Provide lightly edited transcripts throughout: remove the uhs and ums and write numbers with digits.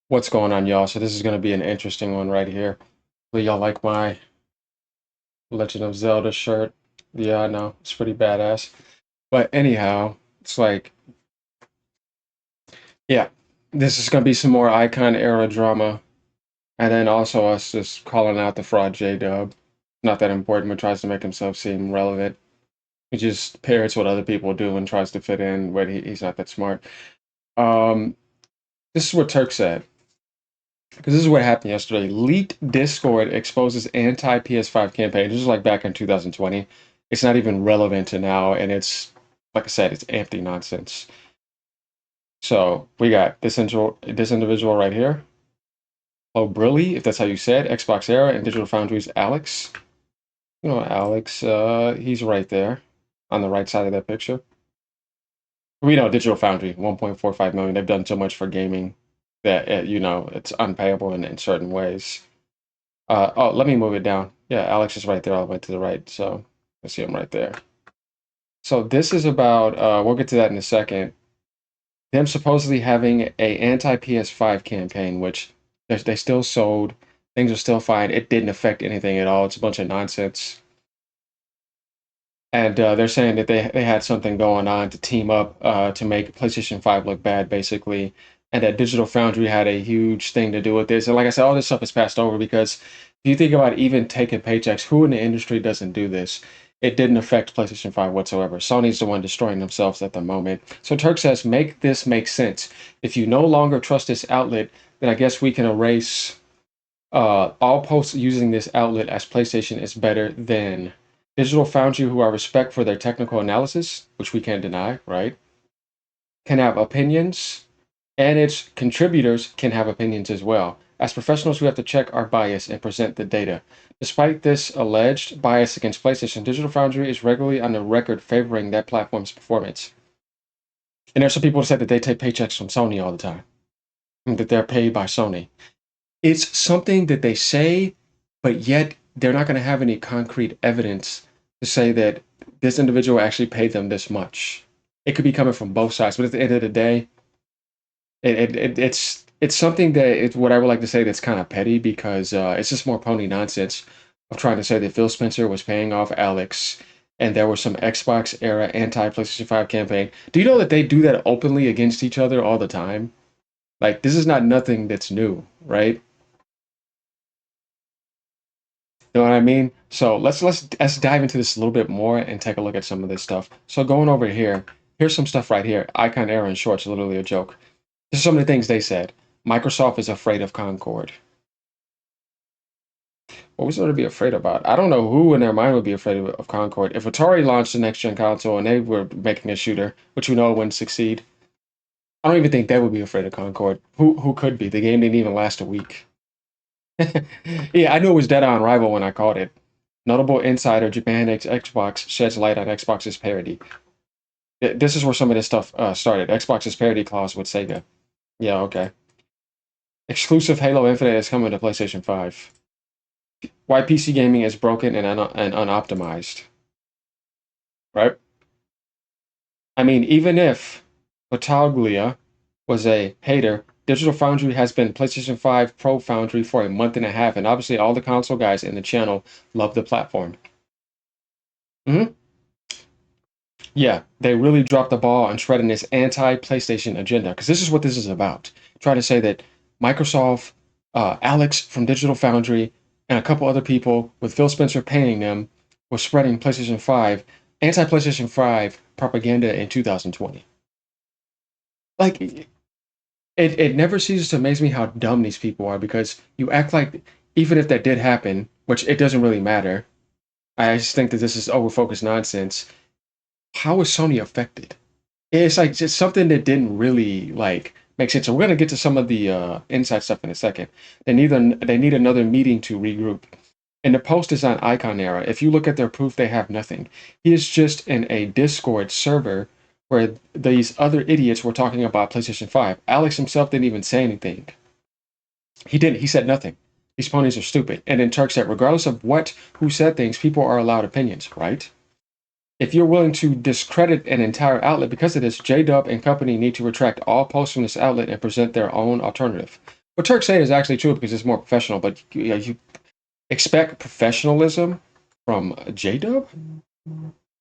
What's going on, y'all? So this is going to be an interesting one right here. Hopefully y'all like my Legend of Zelda shirt. Yeah, I know. It's pretty badass. But anyhow, it's like, yeah, this is going to be some more Icon era drama. And then also us just calling out the fraud J-Dub. Not that important, but tries to make himself seem relevant. He just parrots what other people do and tries to fit in, but he's not that smart. Um, this is what Turk said. Because this is what happened yesterday. Leaked Discord exposes anti-PS5 campaign. This is like back in 2020. It's not even relevant to now, and it's like I said, it's empty nonsense. So we got this individual right here. Oh, Brilly, if that's how you said, Xbox Era and Digital Foundry's Alex. You know, Alex, he's right there on the right side of that picture. We know Digital Foundry, 1.45 million. They've done so much for gaming that it's unpayable in certain ways. Oh, let me move it down. Yeah, Alex is right there all the way to the right. So I see him right there. So this is about, we'll get to that in a second. Them supposedly having a anti-PS5 campaign, which they still sold. Things are still fine. It didn't affect anything at all. It's a bunch of nonsense. And they're saying that they had something going on to team up to make PlayStation 5 look bad, basically. And that Digital Foundry had a huge thing to do with this. And like I said, all this stuff is passed over because if you think about even taking paychecks, who in the industry doesn't do this? It didn't affect PlayStation 5 whatsoever. Sony's the one destroying themselves at the moment. So Turk says, make this make sense. If you no longer trust this outlet, then I guess we can erase all posts using this outlet as PlayStation is better than Digital Foundry, who I respect for their technical analysis, which we can't deny, right? Can have opinions, and its contributors can have opinions as well. As professionals, we have to check our bias and present the data. Despite this alleged bias against PlayStation, Digital Foundry is regularly on the record favoring that platform's performance. And there's some people who said that they take paychecks from Sony all the time, and that they're paid by Sony. It's something that they say, but yet they're not going to have any concrete evidence to say that this individual actually paid them this much. It could be coming from both sides, but at the end of the day, it's something that it's what I would like to say that's kind of petty because it's just more pony nonsense of trying to say that Phil Spencer was paying off Alex and there was some Xbox era anti PlayStation 5 campaign. Do you know that they do that openly against each other all the time? Like this is not nothing that's new, right? You know what I mean? So let's dive into this a little bit more and take a look at some of this stuff. So going over here, here's some stuff right here. Icon error in shorts, literally a joke. This is some of the things they said. Microsoft is afraid of Concord. What was there to be afraid about? I don't know who in their mind would be afraid of Concord. If Atari launched the next gen console and they were making a shooter, which we know wouldn't succeed, I don't even think they would be afraid of Concord. Who could be? The game didn't even last a week. Yeah, I knew it was dead on arrival when I called it. Notable insider Japan Xbox sheds light on Xbox's parody. This is where some of this stuff started. Xbox's parody clause with Sega. Yeah, okay. Exclusive Halo Infinite is coming to PlayStation 5. Why PC gaming is broken and unoptimized. Right? I mean, even if Battaglia was a hater, Digital Foundry has been PlayStation 5 Pro Foundry for a month and a half, and obviously all the console guys in the channel love the platform. Hmm. Yeah, they really dropped the ball on shredding this anti-PlayStation agenda because this is what this is about. Try to say that Microsoft, Alex from Digital Foundry, and a couple other people with Phil Spencer paying them was spreading PlayStation 5, anti-PlayStation 5 propaganda in 2020. Like, it never ceases to amaze me how dumb these people are because you act like even if that did happen, which it doesn't really matter, I just think that this is overfocused nonsense. How is Sony affected? It's like just something that didn't really like make sense. So we're gonna get to some of the inside stuff in a second. They need another meeting to regroup. And the post is on ICONERA. If you look at their proof, they have nothing. He is just in a Discord server where these other idiots were talking about PlayStation 5. Alex himself didn't even say anything. He didn't. He said nothing. These ponies are stupid. And then Turk said, regardless of who said things, people are allowed opinions, right? If you're willing to discredit an entire outlet because of this, JDub and company need to retract all posts from this outlet and present their own alternative. what Turk's saying is actually true because it's more professional, but you expect professionalism from J-Dub?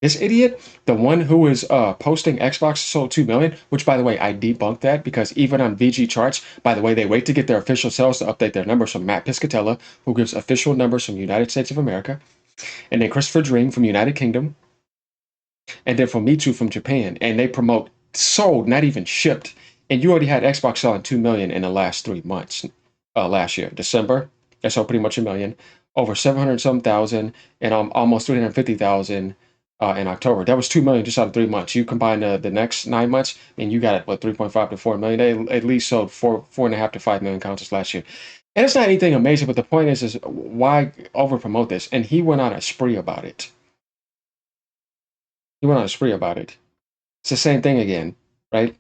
This idiot, the one who is posting Xbox sold 2 million, which by the way, I debunked that because even on VG charts, by the way, they wait to get their official sales to update their numbers from Matt Piscatella, who gives official numbers from the United States of America, and then Christopher Dream from United Kingdom, and then Famitsu from Japan, and they promote sold, not even shipped. And you already had Xbox selling 2 million in the last 3 months. Last year, December, they sold pretty much a million, over 700 some thousand, and almost 350,000 in October. That was 2 million just out of 3 months. You combine the next 9 months, and you got what 3.5 to 4 million. They at least sold 4.5 to 5 million consoles last year. And it's not anything amazing, but the point is why over promote this? And he went on a spree about it. He went on a spree about it. It's the same thing again, right?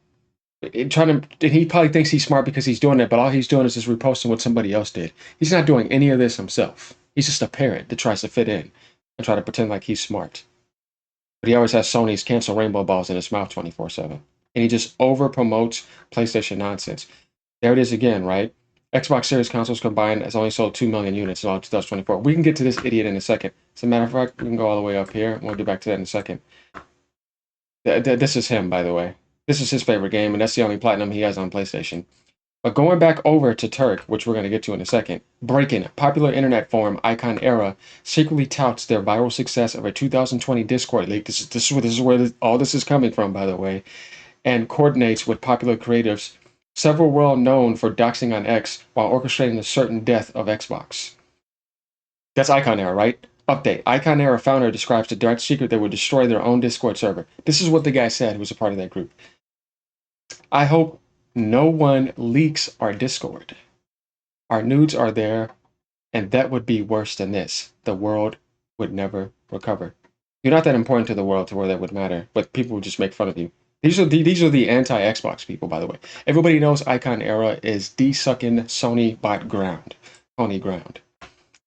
Trying to, and he probably thinks he's smart because he's doing it, but all he's doing is just reposting what somebody else did. He's not doing any of this himself. He's just a parent that tries to fit in and try to pretend like he's smart. But he always has Sony's cancel rainbow balls in his mouth 24/7. And he just over promotes PlayStation nonsense. There it is again, right? Xbox Series consoles combined has only sold 2 million units in all of 2024. We can get to this idiot in a second. As a matter of fact, we can go all the way up here. We'll get back to that in a second. This is him, by the way. This is his favorite game, and that's the only platinum he has on PlayStation. But going back over to Turk, which we're going to get to in a second, Breaking, popular internet forum ICONERA, secretly touts their viral success of a 2020 Discord leak. This is where all this is coming from, by the way, and coordinates with popular creatives, several well known for doxing on X while orchestrating the certain death of Xbox. That's ICONERA, right? Update. ICONERA founder describes the direct secret that would destroy their own Discord server. This is what the guy said who was a part of that group. I hope no one leaks our Discord. Our nudes are there, and that would be worse than this. The world would never recover. You're not that important to the world to where that would matter, but people would just make fun of you. These are the anti-Xbox people, by the way. Everybody knows ICONERA is de-sucking Sony bot ground. Pony ground.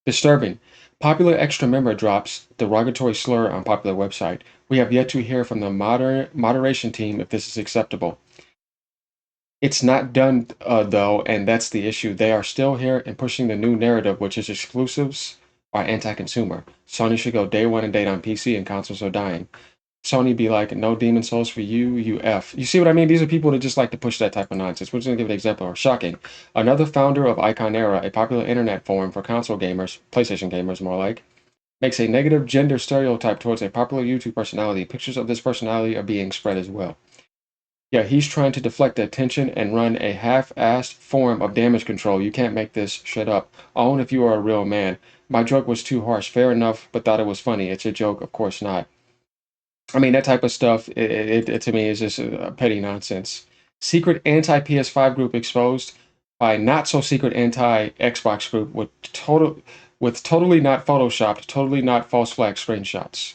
Disturbing. Popular extra member drops derogatory slur on popular website. We have yet to hear from the moderation team if this is acceptable. It's not done, though, and that's the issue. They are still here and pushing the new narrative, which is exclusives are anti-consumer. Sony should go day one and date on PC, and consoles are dying. Sony be like, no Demon Souls for you, you F. You see what I mean? These are people that just like to push that type of nonsense. We're just going to give an example. Shocking. Another founder of ICONERA, a popular internet forum for console gamers, PlayStation gamers more like, makes a negative gender stereotype towards a popular YouTube personality. Pictures of this personality are being spread as well. Yeah, he's trying to deflect the attention and run a half-assed form of damage control. You can't make this shit up. Own if you are a real man. My joke was too harsh. Fair enough, but thought it was funny. It's a joke, of course not. I mean, that type of stuff, it to me is just petty nonsense. Secret anti PS5 group exposed by not so secret anti Xbox group with totally not photoshopped, totally not false flag screenshots.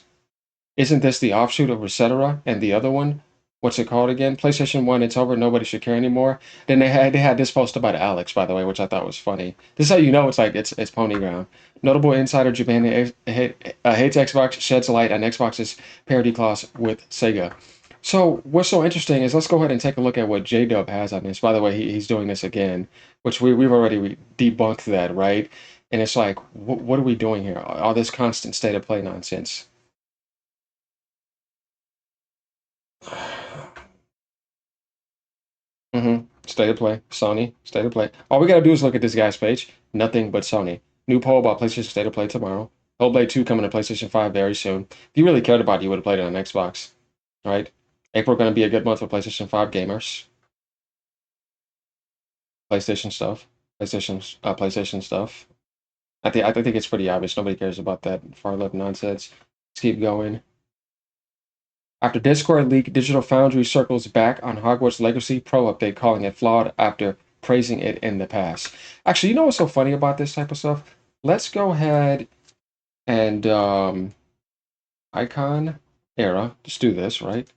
Isn't this the offshoot of Resetera and the other one? What's it called again? PlayStation 1, it's over, nobody should care anymore. Then they had this post about Alex, by the way, which I thought was funny. This is how you know it's pony ground. Notable insider Japan hates Xbox, sheds light on Xbox's parity clause with Sega. So what's so interesting is let's go ahead and take a look at what J-Dub has on this. By the way, he's doing this again, which we've already debunked that, right? And it's like, what are we doing here? All this constant state of play nonsense. State of play. Sony. State of play. All we gotta do is look at this guy's page. Nothing but Sony. New poll about PlayStation State of Play tomorrow. Hellblade 2 coming to PlayStation 5 very soon. If you really cared about it, you would have played it on Xbox. Right? April gonna be a good month for PlayStation 5 gamers. PlayStation stuff. PlayStation stuff. I think it's pretty obvious. Nobody cares about that far left nonsense. Let's keep going. After Discord leak, Digital Foundry circles back on Hogwarts Legacy Pro update, calling it flawed after praising it in the past. Actually, you know what's so funny about this type of stuff? Let's go ahead and Icon Era. Just do this, right?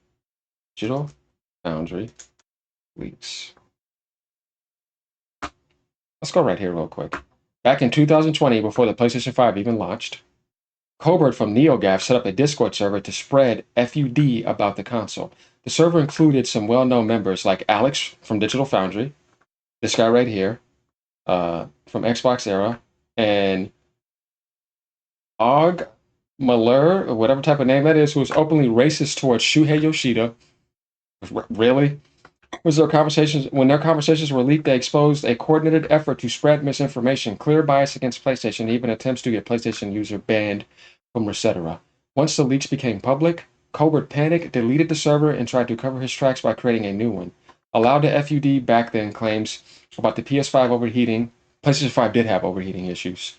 Digital Foundry leaks. Let's go right here real quick. Back in 2020, before the PlayStation 5 even launched, Colbert from NeoGAF set up a Discord server to spread FUD about the console. The server included some well-known members like Alex from Digital Foundry, this guy right here, from Xbox era, and Og Malur, or whatever type of name that is, who was openly racist towards Shuhei Yoshida. Really? Was their conversations when their conversations were leaked, they exposed a coordinated effort to spread misinformation, clear bias against PlayStation, and even attempts to get PlayStation user banned from Resetera. Once the leaks became public, Colbert panicked, deleted the server, and tried to cover his tracks by creating a new one. Allowed to FUD back then claims about the PS5 overheating. PlayStation 5 did have overheating issues.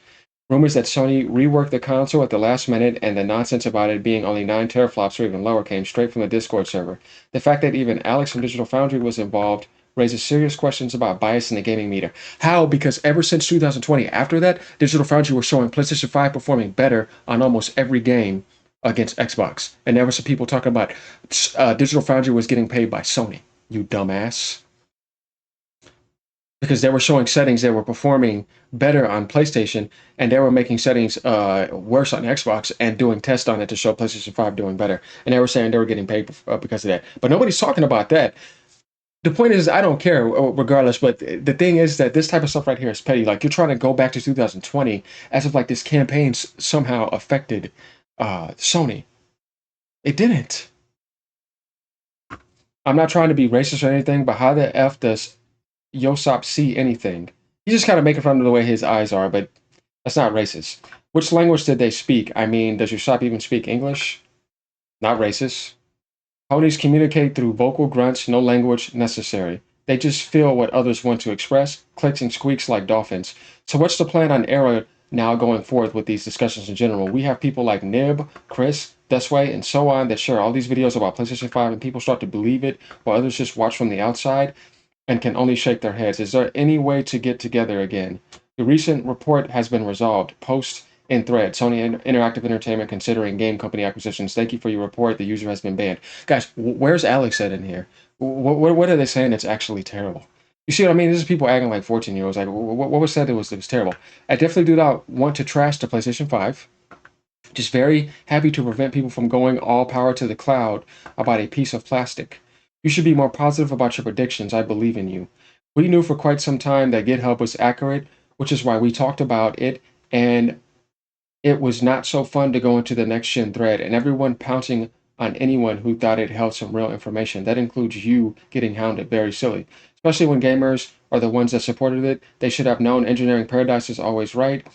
Rumors that Sony reworked the console at the last minute and the nonsense about it being only 9 teraflops or even lower came straight from the Discord server. The fact that even Alex from Digital Foundry was involved raises serious questions about bias in the gaming meter. How? Because ever since 2020, after that, Digital Foundry was showing PlayStation 5 performing better on almost every game against Xbox. And there were some people talking about Digital Foundry was getting paid by Sony. You dumbass, because they were showing settings that were performing better on PlayStation, and they were making settings worse on Xbox and doing tests on it to show PlayStation 5 doing better. And they were saying they were getting paid because of that. But nobody's talking about that. The point is, I don't care regardless, but the thing is that this type of stuff right here is petty. Like, you're trying to go back to 2020 as if like this campaign somehow affected Sony. It didn't. I'm not trying to be racist or anything, but how the F does Yosop see anything? He's just kind of making fun of the way his eyes are, but that's not racist. Which language did they speak? I mean, does Yosop even speak English? Not racist. Ponies communicate through vocal grunts, no language necessary. They just feel what others want to express, clicks and squeaks like dolphins. So what's the plan on Era now going forward with these discussions in general? We have people like Nib, Chris, Desway, and so on that share all these videos about PlayStation 5 and people start to believe it while others just watch from the outside and can only shake their heads. Is there any way to get together again? The recent report has been resolved. Post in thread. Sony Interactive Entertainment considering game company acquisitions. Thank you for your report. The user has been banned. Guys, where's Alex at in here? What are they saying that's actually terrible? You see what I mean? This is people acting like 14-year-olds. Like, what was said that was terrible? I definitely do not want to trash the PlayStation 5. Just very happy to prevent people from going all power to the cloud about a piece of plastic. You should be more positive about your predictions. I believe in you. We knew for quite some time that GitHub was accurate, which is why we talked about it, and it was not so fun to go into the next gen thread and everyone pouncing on anyone who thought it held some real information. That includes you getting hounded. Very silly. Especially when gamers are the ones that supported it. They should have known engineering paradise is always right.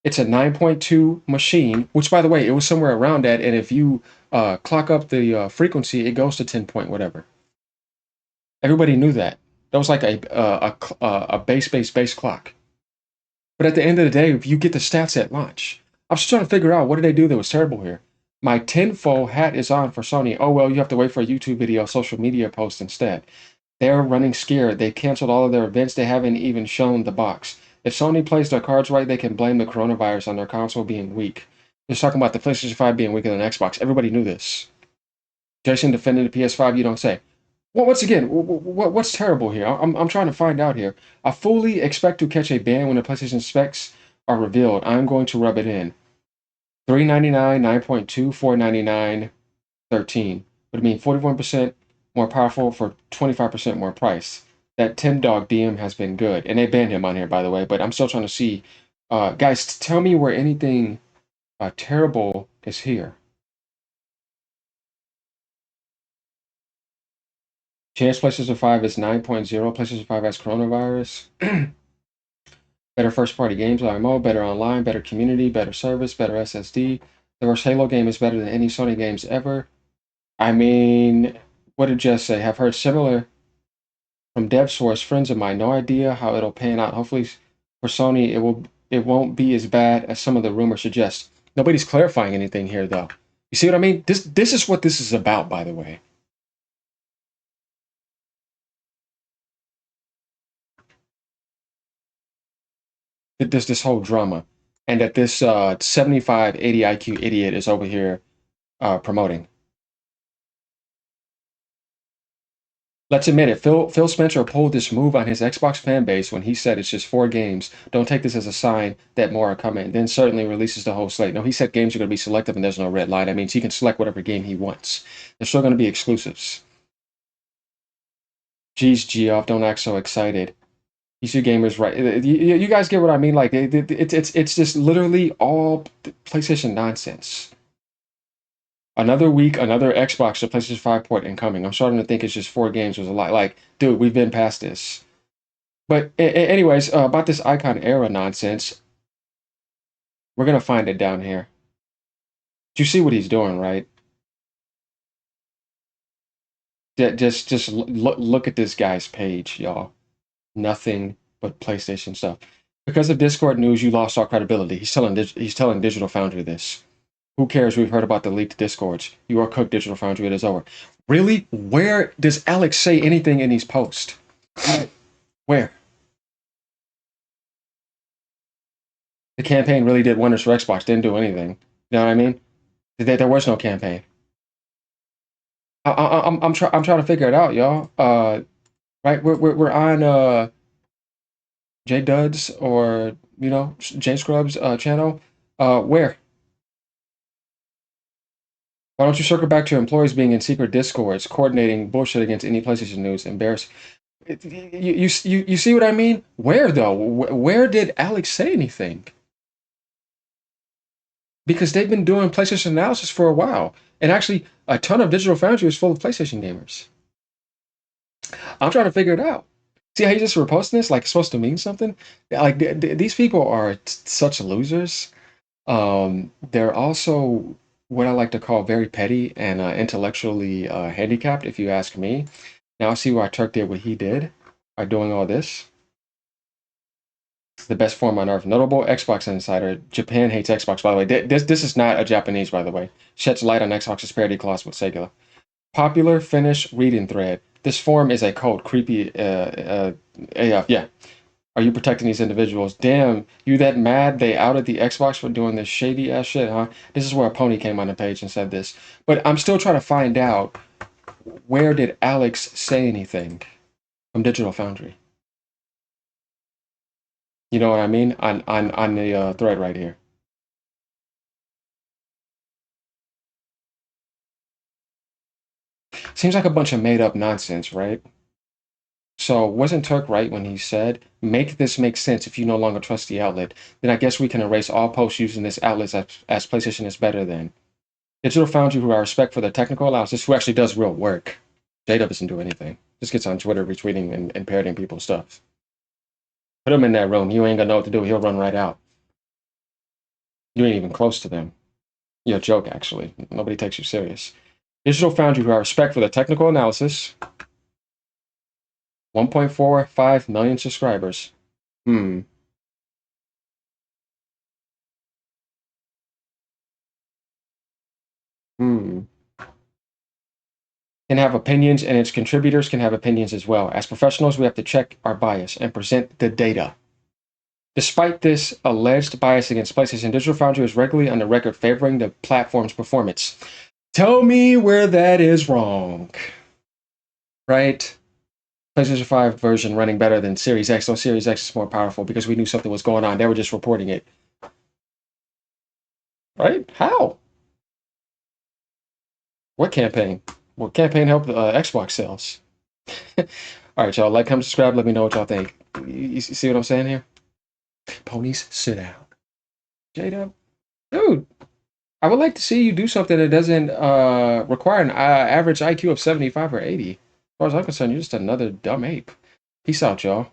It's a 9.2 machine, which by the way, it was somewhere around that. And if you clock up the frequency, it goes to 10 point whatever. Everybody knew that. That was like a base clock. But at the end of the day, if you get the stats at launch, I was just trying to figure out what did they do that was terrible here. My tinfoil hat is on for Sony. Oh, well, you have to wait for a YouTube video, social media post instead. They're running scared. They canceled all of their events. They haven't even shown the box. If Sony plays their cards right, they can blame the coronavirus on their console being weak. They're talking about the PlayStation 5 being weaker than Xbox. Everybody knew this. Jason defending the PS5, you don't say. Well, once again, what's terrible here? I'm trying to find out here. I fully expect to catch a ban when the PlayStation specs are revealed. I'm going to rub it in. 399, 9.2, 499, 13. Would mean 41% more powerful for 25% more price. That Tim Dog DM has been good. And they banned him on here, by the way, but I'm still trying to see. Guys, tell me where anything terrible is here. Chance PlayStation 5 is 9.0. PlayStation 5 has coronavirus. Better first party games, IMO, better online, better community, better service, better SSD. The worst Halo game is better than any Sony games ever. I mean, what did Jess say? Have heard similar from dev source friends of mine. No idea how it'll pan out. Hopefully for Sony it won't be as bad as some of the rumors suggest. Nobody's clarifying anything here though. You see what I mean? This is what this is about, by the way. There's this whole drama. And that this 75, 80 IQ idiot is over here promoting. Let's admit it, Phil Spencer pulled this move on his Xbox fan base when he said it's just 4 games. Don't take this as a sign that more are coming. Then certainly releases the whole slate. No, he said games are going to be selective and there's no red line. That means he can select whatever game he wants. They're still going to be exclusives. Geez, Geoff, don't act so excited. PC gamers, right? You guys get what I mean? Like it's just literally all PlayStation nonsense. Another week, another Xbox to PlayStation 5 port incoming. I'm starting to think it's just 4 games was a lot. Like, dude, we've been past this. But anyways, about this Icon era nonsense, we're gonna find it down here. You see what he's doing, right? Just look at this guy's page, y'all. Nothing but PlayStation stuff. Because of Discord news, you lost all credibility. He's telling Digital Foundry this. Who cares? We've heard about the leaked Discords. You are cooked, Digital Foundry. It is over. Really? Where does Alex say anything in these posts? Where? The campaign really did wonders for Xbox. Didn't do anything. You know what I mean? There was no campaign. I'm trying to figure it out, y'all. Right? We're on J Duds or J Scrubs channel. Where? Why don't you circle back to your employees being in secret discords, coordinating bullshit against any PlayStation news? Embarrassing. You see what I mean? Where though? Where did Alex say anything? Because they've been doing PlayStation analysis for a while, and actually, a ton of Digital Foundry is full of PlayStation gamers. I'm trying to figure it out. See how you just were posting this like it's supposed to mean something? Like these people are such losers. They're also what I like to call very petty and intellectually handicapped, if you ask me. Now I see why Turk did what he did by doing all this. The best form on earth. Notable Xbox insider. Japan hates Xbox, by the way. This is not a Japanese, by the way. Sheds light on Xbox's parity clause with Sega. Popular Finnish reading thread. This forum is a cult. Creepy AF. Yeah. Are you protecting these individuals? Damn, you that mad they outed the Xbox for doing this shady ass shit, huh? This is where a pony came on the page and said this. But I'm still trying to find out, where did Alex say anything from Digital Foundry? You know what I mean? On the thread right here. Seems like a bunch of made up nonsense, right? So wasn't Turk right when he said, make this make sense if you no longer trust the outlet? Then I guess we can erase all posts using this outlet as PlayStation is better than. Digital Foundry, who I respect for their technical analysis, who actually does real work. J-Dub doesn't do anything. Just gets on Twitter retweeting and parroting people's stuff. Put him in that room. You ain't gonna know what to do. He'll run right out. You ain't even close to them. You're a joke, actually. Nobody takes you serious. Digital Foundry, who I respect for their technical analysis. 1.45 million subscribers. Hmm. Hmm. Can have opinions, and its contributors can have opinions as well. As professionals, we have to check our bias and present the data. Despite this alleged bias against PlayStation, Digital Foundry is regularly on the record favoring the platform's performance. Tell me where that is wrong. Right? PlayStation 5 version running better than Series X. So Series X is more powerful because we knew something was going on. They were just reporting it. Right? How? What campaign? What campaign helped Xbox sales? All right, y'all. Like, comment, subscribe. Let me know what y'all think. You see what I'm saying here? Ponies, sit down. J-Dub? Dude, I would like to see you do something that doesn't require an average IQ of 75 or 80. As far as I'm concerned, you're just another dumb ape. Peace out, y'all.